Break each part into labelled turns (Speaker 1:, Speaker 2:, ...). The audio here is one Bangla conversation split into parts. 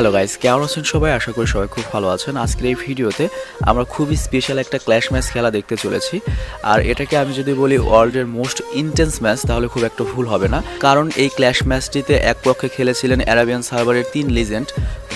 Speaker 1: হ্যালো গাইস, কেমন আছেন সবাই? আশা করি সবাই খুব ভালো আছেন। আজকের এই ভিডিওতে আমরা খুবই স্পেশাল একটা ক্ল্যাশ ম্যাচ খেলা দেখতে চলেছি। আর এটাকে আমি যদি বলি ওয়ার্ল্ডের মোস্ট ইন্টেন্স ম্যাচ, তাহলে খুব একটা ভুল হবে না। কারণ এই ক্ল্যাশ ম্যাচটিতে এক পক্ষে খেলেছিলেন অ্যারাবিয়ান সার্ভারের 3 লিজেন্ড,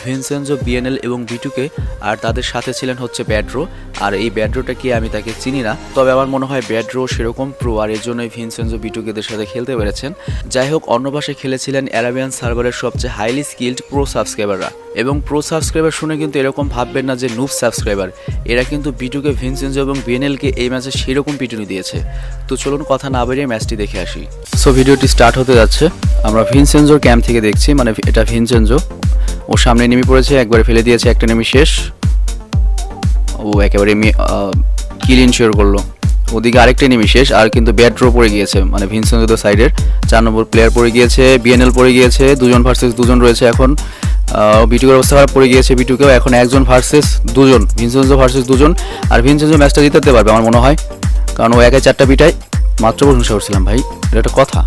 Speaker 1: ভিনসেনজো, বিএনএল এবং বিটুকে। আর তাদের সাথে ছিলেন হচ্ছে ব্যাড্রো। আর এই ব্যাড্রোটা কি আমি তাকে চিনি না, তবে আমার মনে হয় ব্যাড্রো সেরকম প্রো, আর এর জন্যই ভিনসেনজো বিটুকেদের সাথে খেলতে পেরেছেন। যাই হোক, অন্য পাশে খেলেছিলেন অ্যারাবিয়ান সার্ভারের সবচেয়ে হাইলি স্কিল্ড প্রো সাবস্ক্রাইবাররা। এবং প্রো সাবস্ক্রাইবার শুনে কিন্তু এরকম ভাববেন না যে নুব সাবস্ক্রাইবার। এরা কিন্তু বিটুকে, ভিনসেনজো এবং বিএনএলকে এই ম্যাচে সেরকম পিটুনি দিয়েছে। তো চলুন কথা না বেরিয়ে ম্যাচটি দেখে আসি। সো ভিডিওটি স্টার্ট হতে যাচ্ছে। আমরা ভিনসেনজোর ক্যাম্প থেকে দেখছি, মানে এটা ভিনসেনজো। ওর সামনে নেমে পড়েছে, একবারে ফেলে দিয়েছে, একটা নেমে শেষ। ও একেবারে কিল ইনশিওর করলো। ওদিকে আরেকটা নেমে শেষ, আর কিন্তু ব্যাড্রো পড়ে গিয়েছে, মানে ভিনসেনজো সাইডের 4 নম্বর প্লেয়ার পড়ে গিয়েছে, বিএনএল পড়ে গিয়েছে। 2 ভার্সেস 2 রয়েছে এখন। বিটুকের অবস্থা খারাপ পড়ে গিয়েছে, বিটুকেও এখন 1 ভার্সেস 2, ভিনসেনজো ভার্সেস 2। আর ভিনসেনজো ম্যাচটা জিতাতে পারবে আমার মনে হয়, কারণ ও একাই 4টা পিটায়। মাত্র প্রশংসা করছিলাম ভাই, এটা একটা কথা।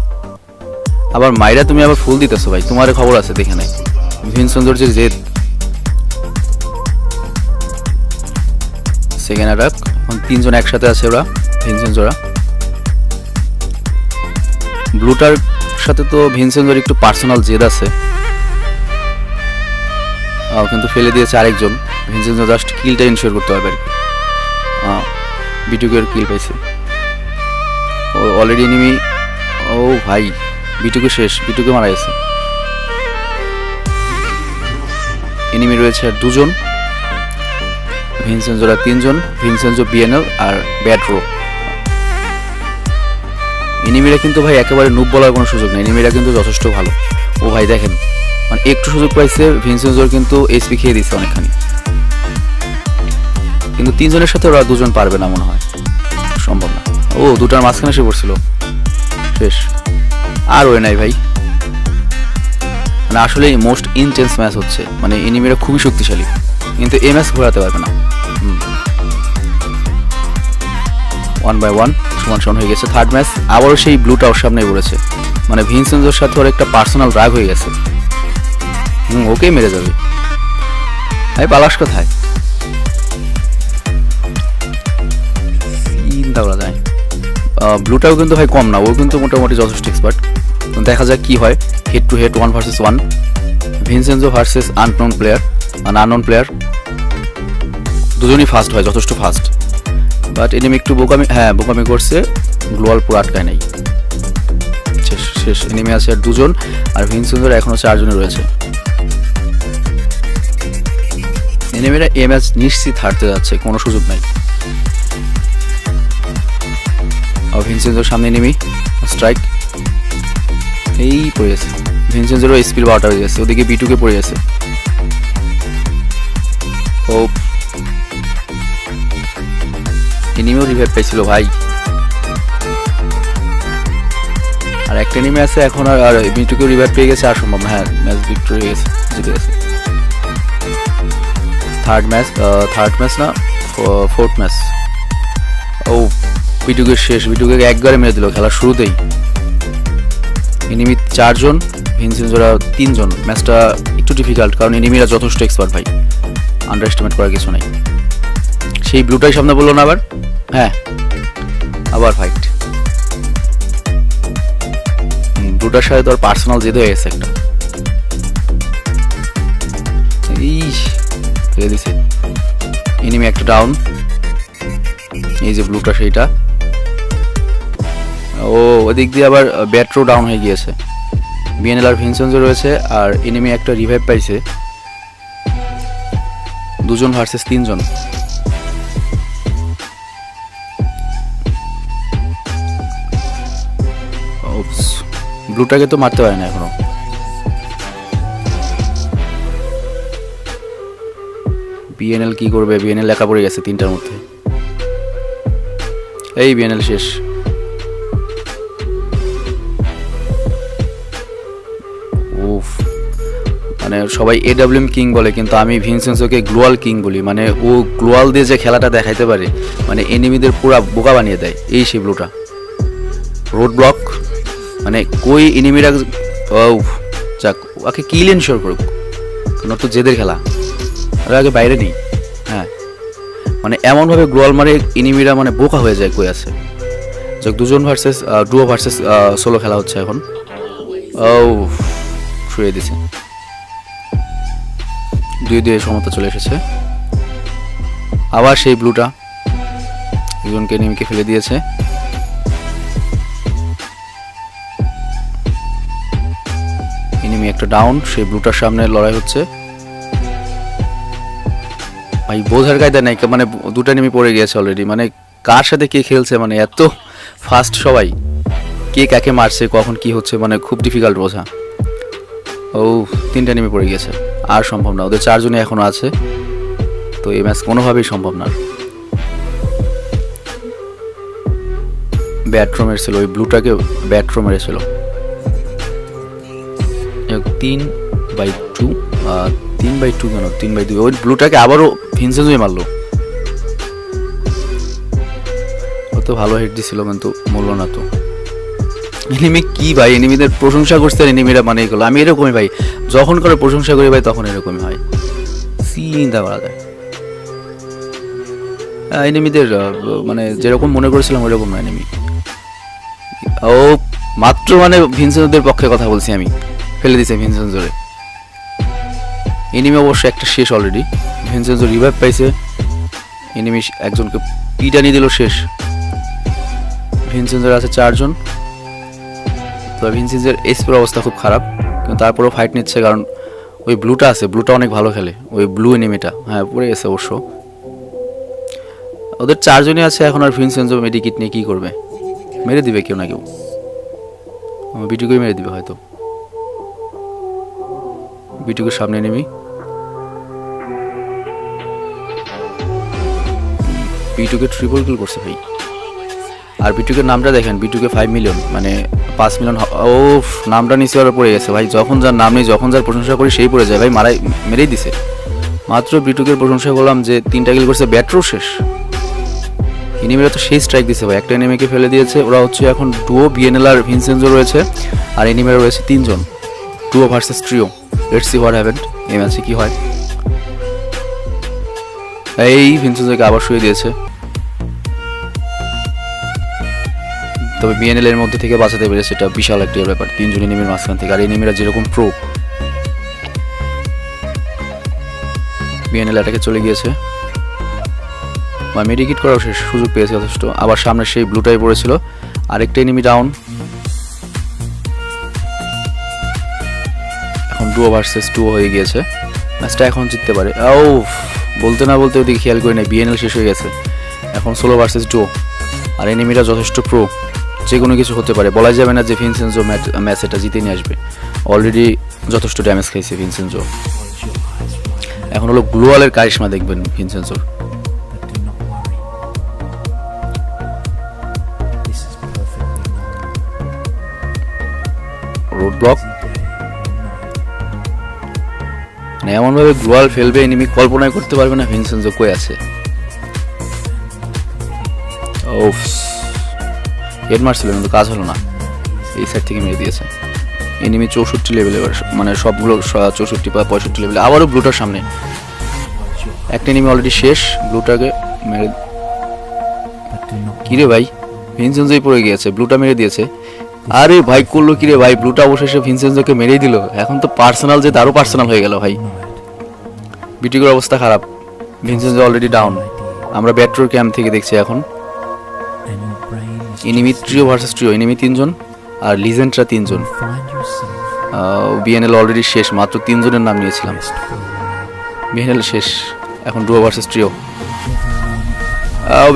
Speaker 1: আবার মাইরা তুমি আবার ফুল দিতেছো ভাই, তোমার খবর আছে দেখে নাই। ভিনসেনজোর যে জেদ। সেকেন্ড অ্যাটাক, 3 জন একসাথে আছে ওরা, ভিনসেনজোরা। ব্লুটার সাথে তো ভিনসেনজোর একটু পার্সোনাল জেদ আছে, কিন্তু ফেলে দিয়েছে আরেকজন। ভিনসেনজো জাস্ট কিলটা ইনশিওর করতে পারবে আর কি। বিটুকের কিল পাইছে ও অলরেডি। এনিমি, ও ভাই বিটুকে শেষ, বিটুকে মারা গেছে। এনিমি রয়েছে আর 2 জন, ভিনসেনজোরা 3 জন, ভিনসেনজো, বিএনএল আর ব্যাড্রো। এনিমিরা কিন্তু ভাই একেবারে নুব বলার কোনো সুযোগ নেই, এনিমিরা কিন্তু যথেষ্ট ভালো। ও ভাই দেখেন, মানে একটু সুযোগ পাইছে, ভিনসেনজোর কিন্তু এসপি খেয়ে দিচ্ছে অনেকখানি। কিন্তু 3 জনের সাথে ওরা 2 জন পারবে না মনে হয়, সম্ভব না। ও 2টার মাঝখানে এসে পড়ছিল, শেষ। আর ওই নাই ভাই, মানে আসলে মোস্ট ইন্টেন্স ম্যাচ হচ্ছে, মানে এনিমিরা খুবই শক্তিশালী, কিন্তু এই ম্যাচ ঘোরাতে পারবে না। 1-1 সমান হয়ে গেছে। থার্ড ম্যাচ আবারও সেই ব্লুটা ওর সামনে পড়েছে, মানে ভিনসেনজোর সাথে ওর একটা পার্সোনাল রাগ হয়ে গেছে। ওকেই মেরে যাবে। এই পালাস কোথায়, চিন্তা করা যায়। ব্লুটাও কিন্তু ভাই কম না, ও কিন্তু মোটামুটি যথেষ্ট এক্সপার্ট। দেখা যাক কি হয়। Head to head 1 versus 1, Vincenzo versus unknown player, মানে আননোন প্লেয়ার। দুজনই ফাস্ট হয়, যথেষ্ট ফাস্ট। বাট এনিমি একটু বোকামি করছে, গ্লোয়াল পুরো আটকায় নাই। শেষ এনিমি আছে আর 2 জন, আর ভিনসেনজোর এখনো 4 জনে রয়েছে। এনিমিরা এই ম্যাচ নিশ্চিত হারতে যাচ্ছে, কোনো সুযোগ নাই। ভিনসেনজোর সামনে এনিমি, স্ট্রাইক, এই পড়ে গেছে। ভিনসেনজোরও স্পিড 12টা হয়ে গেছে, ওদিকে বিটুকে পড়ে গেছে। ও এনিমিও রিভাইভ পাইছিল ভাই। আর একটা এনিমি আছে এখন, আর বিটুকেও রিভাইভ পেয়ে গেছে, আর সম্ভব না। হ্যাঁ, ম্যাচ ভিক্টরি হয়ে গেছে, জিতে গেছে। থার্ড ম্যাচ না, 4th ম্যাচ। ও বিটুকে শেষ, বিটুকে একবারে মেরে দিল খেলার শুরুতেই। এনিমি 4 জন, ভিনসেনজোরা 3 জন। ম্যাচটা একটু ডিফিকাল্ট, কারণ এনিমিরা যথেষ্ট এক্সপার্ট ভাই, আন্ডার এস্টিমেট করার কিছু নাই। সেই ব্লুটাই সামনে বললো না আবার, হ্যাঁ আবার ফাইট। ব্লুটার সাথে তোর পার্সোনাল জেদ হয়ে গেছে একটা। ফেলে দিছে। এনিমি একটা ডাউন, এই যে ব্লুটা সেইটা। ও ওদিক দিয়ে আবার ব্যাট্রো ডাউন হয়ে গিয়েছে। বিএনএল আর ভিনসেনজো রয়েছে, আর এনিমি একটা রিভাইভ পাইছে। 2 জন ভার্সেস 3 জন। ব্লুটাকে তো মারতে পারে না এখনো। বিএনএল কি করবে? বিএনএল একা পড়ে গেছে 3টার মধ্যে। এই বিএনএল শেষ। উফ, মানে সবাই এডব্লিউএম কিং বলে, কিন্তু আমি ভিনসেনজোকে গ্লোয়াল কিং বলি। মানে ও গ্লোয়াল দিয়ে যে খেলাটা দেখাইতে পারে, মানে এনিমিদের পুরা বোকা বানিয়ে দেয়। এই সেই ব্লুটা রোড ব্লক, মানে কই এনিমিরা যাক ওকে কিল এনশিওর করুক, নট তো জেদের খেলা, ওরা আগে বাইরে নেই। হ্যাঁ মানে এমনভাবে গ্লোয়াল মারে এনিমিরা মানে বোকা হয়ে যায় কই আছে। যাক, দুজন ভার্সেস ডুও ভার্সেস সোলো খেলা হচ্ছে এখন। ও ছুঁয়ে দিছে, 2-2 সমতা চলে এসেছে। আবার সেই ব্লুটা একজনকে এনিমিকে ফেলে দিয়েছে। এনিমি একটা ডাউন, সেই ব্লুটার সামনে লড়াই হচ্ছে। ভাই বোঝার কায়দা নাই, মানে দুটো এনিমি পড়ে গিয়েছে অলরেডি। মানে কার সাথে কে খেলছে, মানে এত ফাস্ট সবাই, কে কাকে মারছে কখন কি হচ্ছে, মানে খুব ডিফিকাল্ট বোঝা। ও 3টা এনিমি পড়ে গিয়েছে, আর সম্ভব না, ওদের 4 জনই এখনো আছে, তো এই ম্যাচ কোনোভাবেই সম্ভব না। ব্যাট্রো মেরেছিল, ওই ব্লুটাকে ব্যাট্রো মেরেছিল। 3/2 3/2 কেন 3/2, ওই ব্লুটাকে আবারও ভিনসেন্জোই মারলো। ও তো ভালো হেড দিছিল কিন্তু মরলো না তো। এনিমি কি ভাই, এনিমিদের প্রশংসা করছে এনিমিরা, মানে এগুলো আমি এরকমই ভাই, যখন করে প্রশংসা করি ভাই তখন এরকমই হয়, চিন্তা করা যায়। এনিমিদের মানে যেরকম মনে করেছিলাম ওইরকম না এনিমি। ও মাত্র মানে ভিনসেন্সোদের পক্ষে কথা বলছি আমি, ফেলে দিছে ভিনসেন্সোরে। এনিমি অবশ্য একটা শেষ অলরেডি, ভিনসেন্সো রিভাইভ পাইছে, এনিমি একজনকে পিটানি দিল, শেষ। ভিনসেন্সোর আছে 4 জন, তো ভিনসেন্সোর এসপির অবস্থা খুব খারাপ, কিন্তু তারপরেও ফাইট নিচ্ছে, কারণ ওই ব্লুটা আছে, ব্লুটা অনেক ভালো খেলে, ওই ব্লু এনিমিটা। হ্যাঁ পড়ে গেছে অবশ্য, ওদের 4 জনই আছে এখন। আর ভিনসেন্সো মেডিকিট নিয়ে কী করবে, মেরে দিবে কেউ না কেউ, বিটুকেই মেরে দিবে হয়তো। বিটুকের সামনে নেমি, বিটুকে ট্রিপল কিল করছে ভাই। আর বিটুকের নামটা দেখেন, বিটুকে 5 মিলিয়ন, মানে 5 মিলিয়ন। ও নামটা নিচে আর পড়ে গেছে ভাই, যখন যার নাম নেই, যখন যার প্রশংসা করি সেই পড়ে যায় ভাই, মেরেই দিছে। মাত্র বিটুকের প্রশংসা করলাম যে 3টা কিল করছে, ব্যাট্রো শেষ। এনিমিরা তো সেই স্ট্রাইক দিছে ভাই, একটা এনিমিকে ফেলে দিয়েছে। ওরা হচ্ছে এখন ডুও, বিএনএল আর ভিনসেন্সো রয়েছে, আর এনিমিরা রয়েছে 3 জন, duo versus trio. Let's see what happened, এই ম্যাচে কি হয়। এই ভিনসেন্সোকে আবার শুয়ে দিয়েছে, তবে বিএনএল এর মধ্যে থেকে বাঁচাতে পেরেছে, এটা বিশাল একটা ব্যাপার, 3 জন এনিমির মাঝখান থেকে। আর এনিমিরা যেরকম প্রো, বিএনএল এটাকে চলে গিয়েছে, বা মেডিকেট করাও শেষ, সুযোগ পেয়েছে যথেষ্ট। আবার সামনে সেই ব্লুটাই পড়েছিল, আরেকটা এনিমি ডাউন। এখন ডুও ভার্সেস ডুও হয়ে গিয়েছে, ম্যাচটা এখন জিততে পারে। ও বলতে না বলতে ওদিকে খেয়াল করি না, বিএনএল শেষ হয়ে গেছে, এখন সোলো ভার্সেস ডুও। আর এনিমিরা যথেষ্ট প্রো, যে কোনো কিছু হতে পারে, বলা যাবে না যে ভিনসেন্সো ম্যাচ এটা জিতে নিয়ে আসবে। অলরেডি যথেষ্ট ড্যামেজ খাইছে ভিনসেন্সো। এখন হলো গ্লোয়ালের কারিশমা দেখবেন ভিনসেন্সোর। রোড ব্লক, মানে এমনভাবে গ্লোয়াল ফেলবে এনিমি কল্পনাই করতে পারবে না ভিনসেন্সো কই আছে। ওফ, হেড মারছিল কিন্তু কাজ হলো না, এই সাইড থেকে মেরে দিয়েছে। এনিমি 64 লেভেলে, মানে সবগুলো 64 বা 65 লেভেলে। আবারও ব্লুটার সামনে একটা এনিমি অলরেডি শেষ, ব্লুটাকে মেরে। কিরে ভাই, ভিনসেন্সোই পড়ে গিয়েছে, ব্লুটা মেরে দিয়েছে। আরে ভাই করলো কিরে ভাই, ব্লুটা অবশেষে ভিনসেন্সোকে মেরেই দিল। এখন তো পার্সোনাল যে আরো পার্সোনাল হয়ে গেল ভাই। বিটিকের অবস্থা খারাপ, ভিনসেন্সো অলরেডি ডাউন। আমরা ব্যাট্রোর ক্যাম্প থেকে দেখছি এখন enemy trio versus trio, enemy 3 জন আর লিজেন্ডরা 3 জন। বিএনএল অলরেডি শেষ, মাত্র 3 জনের নাম নিয়েছিলাম, বিএনএল শেষ। এখন ডুও ভার্সেস ট্রিও,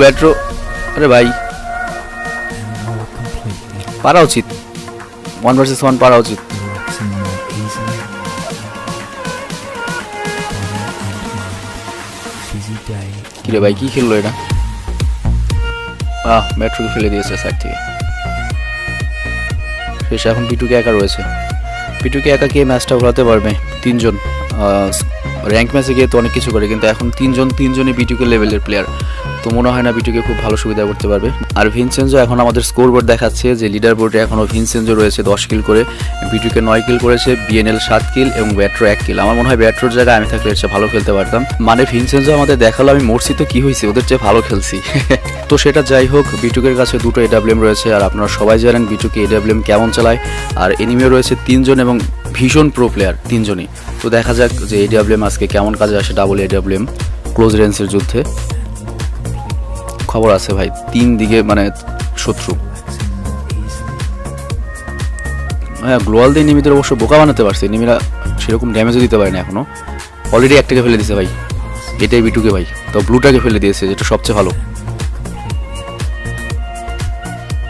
Speaker 1: ব্যাট্রো। আরে ভাই পারা উচিত, 1 ভার্সেস 1 পারা উচিত। কিরে ভাই কি খেললো এটা, ব্যাট্রোকে ফেলে দিয়েছে সাইড থেকে শেষ। এখন বিটুকে একা রয়েছে, বিটুকে একা কে ম্যাচটা ঘোরাতে পারবে। 3 জন র্যাঙ্ক ম্যাচে গিয়ে তো অনেক কিছু করে, কিন্তু এখন 3 জনই বিটুকে লেভেলের প্লেয়ার। তো মনে হয় না বিটুকে খুব ভালো সুবিধা করতে পারবে। আর ভিনসেনজো এখন আমাদের স্কোর বোর্ড দেখাচ্ছে যে লিডার বোর্ডে এখনও ভিনসেনজো রয়েছে 10 কিল করে, বিটুকে 9 কিল করেছে, বিএনএল 7 কিল এবং ব্যাট্রো 1 কিল। আমার মনে হয় ব্যাট্রোর জায়গায় আমি থাকলে এর চেয়ে ভালো খেলতে পারতাম। মানে ভিনসেনজো আমাদের দেখালো আমি মরছি তো কি হয়েছে, ওদের চেয়ে ভালো খেলছি। তো সেটা যাই হোক, বিটুকের কাছে 2টো এডাব্লিউএম রয়েছে আর আপনারা সবাই জানেন বিটুকে এডাব্লিউএম কেমন চালায়। আর এনিমিও রয়েছে 3 জন এবং ভীষণ প্রো প্লেয়ার 3 জনই। তো দেখা যাক যে এডাব্লিউএম আজকে কেমন কাজে আসে, ডাবল এডাব্লিউএম ক্লোজ রেঞ্জের যুদ্ধে। খবর আছে ভাই 3 দিকে মানে শত্রু। হ্যাঁ, গ্লোয়াল দিয়ে এনিমিদের অবশ্য বোকা বানাতে পারছে, এনিমিরা সেরকম ড্যামেজও দিতে পারে না এখনো। অলরেডি একটাকে ফেলে দিয়েছে ভাই, এটাই বিটুকে ভাই। তো ব্লুটাকে ফেলে দিয়েছে, যেটা সবচেয়ে ভালো।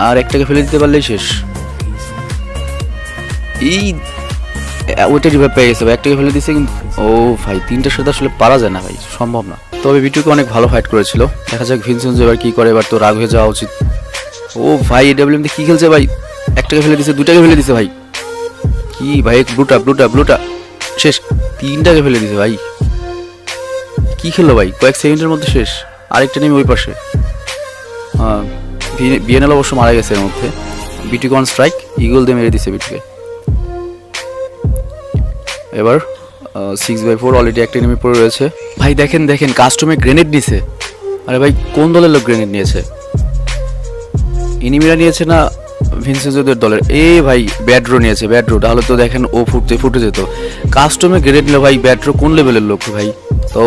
Speaker 1: আর একটাকে ফেলে দিতে পারলেই শেষ। এই ওইটা রিভাইভ পেয়ে গেছে ভাই, একটাকে ফেলে দিয়েছে কিন্তু। ও ভাই, 3টার সাথে আসলে পারা যায় না ভাই, সম্ভব না। তবে বিটুকে অনেক ভালো ফাইট করেছিল। দেখা যাক ভিনসেনজো এবার কি করে, এবার তো রাগ হয়ে যাওয়া উচিত। ও ভাই, এডাব্লিউএম দিয়ে কি খেলছে ভাই, একটাকে ফেলে দিয়েছে, 2টাকে ফেলে দিয়েছে ভাই। কি ভাই, ব্লুটা শেষ, 3টাকে ফেলে দিয়েছে ভাই। কি খেললো ভাই, কয়েক সেকেন্ডের মধ্যে শেষ। আরেকটা নেমে ওই পাশে। হ্যাঁ, বিএনএল অবশ্য মারা গেছে এর মধ্যে। বিটুকে অন স্ট্রাইক, ইগল দিয়ে মেরে দিছে বিটুকে। এবার 6/4 অলরেডি একটা এনিমি পড়ে রয়েছে ভাই। দেখেন কাস্টমে গ্রেনেড নিয়েছে। আরে ভাই, কোন দলের লোক গ্রেনেড নিয়েছে? এনিমিরা নিয়েছে না ভিনসেনজোদের দলের? ভাই ব্যাড্রো নিয়েছে, ব্যাড্রো। তাহলে তো দেখেন ও ফুটে যেত। কাস্টমে গ্রেনেড নিল ভাই, ব্যাড্রো কোন লেভেলের লোক ভাই। তো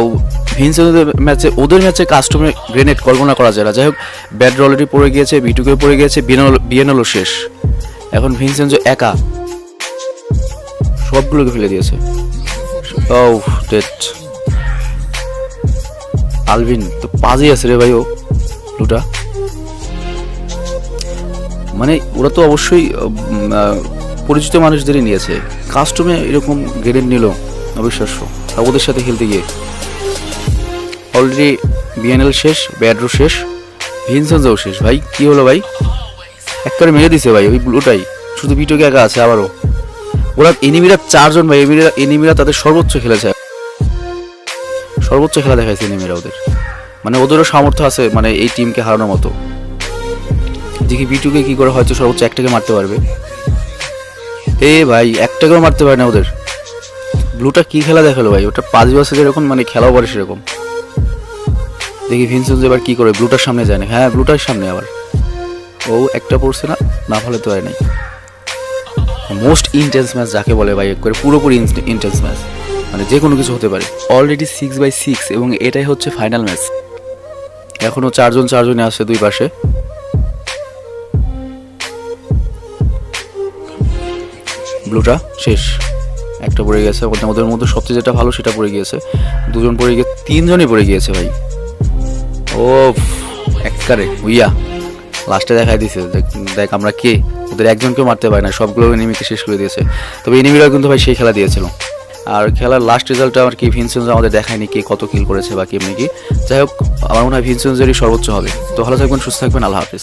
Speaker 1: ভিনসেনজোদের ম্যাচে, ওদের ম্যাচে কাস্টমে গ্রেনেড কল্পনা করা যায় না। যাই হোক, ব্যাড্রো অলরেডি পড়ে গিয়েছে, বিটুকে পড়ে গিয়েছে, বিএনএলও শেষ। এখন ভিনসেনজো একা সবগুলোকে ফেলে দিয়েছে। ও ডেট। আলভিন তো পাজেই আছে রে ভাই, ও লুটা। মানে ওরা তো অবশ্যই পরিচিত মানুষদেরই নিয়েছে, কাস্টমে এরকম গ্রেনেড নিল, অবিশ্বাস্য। ওদের সাথে খেলতে গিয়ে অলরেডি বিএনএল শেষ, ব্যাড্রো শেষ, ভিনসেনজোও শেষ। ভাই কি হলো ভাই, একবারে মেরে দিছে ভাই ওই ব্লুটাই। শুধু বিটুকে একা আছে আবারও। ওরা এনিমিরা 4 জন ভাই, এনিমিরা তাদের সর্বোচ্চ খেলেছে, সর্বোচ্চ খেলা দেখাইছে এনিমিরা ওদের। মানে ওদেরও সামর্থ্য আছে মানে এই টিমকে হারানোর মতো। দেখি বিটুকে কি করে হয়তো সর্বোচ্চ একটাকে মারতে পারবে। ভাই, একটাকেও মারতে পারে না ওদের। ব্লুটা কি খেলা দেখালো ভাই, ওটা 5 বছর এরকম, মানে খেলাও পারে সেরকম। দেখি ভিনসেনজো এবার কি করে, ব্লুটার সামনে যায় না। হ্যাঁ, ব্লুটার সামনে আবার। ও একটা পড়ছে না ফলে তো হয় নাই। মোস্ট ইন্টেন্স ম্যাচ যাকে বলে ভাই, একবারে পুরোপুরি ইন্টেন্স ম্যাচ, মানে যে কোনো কিছু হতে পারে। অলরেডি 6/6 এবং এটাই হচ্ছে ফাইনাল ম্যাচ। এখনো 4 জনই আছে দুই পাশে। ব্লুটা শেষ, একটা পড়ে গেছে। ওদের মধ্যে সবচেয়ে যেটা ভালো সেটা পড়ে গিয়েছে। 2 জন পড়ে গিয়ে 3 জনই পড়ে গিয়েছে ভাই। ও একবারে উইয়া লাস্টে দেখাই দিছে, দেখ আমরা কে। ওদের একজনকেও মারতে পারে না, সবগুলো এনিমিকে শেষ করে দিয়েছে। তবে এনিমিরাও কিন্তু ভাই সেই খেলা দিয়েছিল। আর খেলার লাস্ট রেজাল্টটা আমার কি ভিনসেনজো আমাদের দেখায়নি কে কত কিল করেছে বা কেমনি কি। যাই হোক, আমার মনে হয় ভিনসেনজোরই সর্বোচ্চ হবে। তো ভালো থাকবেন, সুস্থ থাকবেন, আল্লাহ হাফিজ।